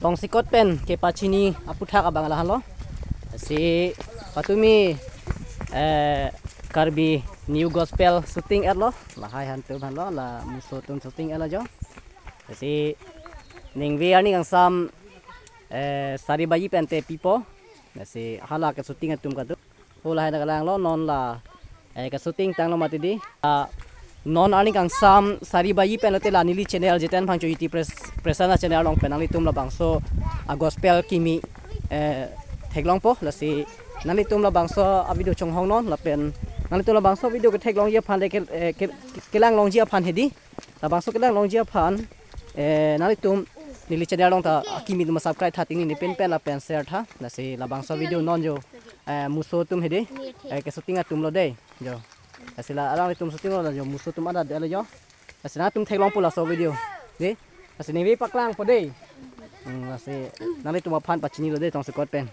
tong sikot pen ke pachini aputhak abang lahan lo si patumi karbi new gospel shooting at lo lahai hantu han lo la muso tum shooting at lo jo si ning we ani ang sam sari bayi pente pipo si hala ke shooting at tum ka tu hola hai lang lo non la ke shooting tang lo mati di non ani kang sam sari bayi pen lote la nili channel jeten phang choiti presana channel long penali tum la bangso gospel kimi theklong po la si nali tum la bangso a video chong hong non la pen nali tum la bangso video ke theklong ye phan de ke lang long jia phan hedi la bangso ke lang long jia phan nali tum nili channel long ta kimi tum subscribe tha ting ni pen la pen share tha la si la bangso video non jo muso tum hedi ke shooting tum lo de jo asila arang tum shooting lo jo muso tum ada de lo jo asina tum theklong pula so video de asini we paklang po de asih nali tum phan pachini lo de tong sikot pen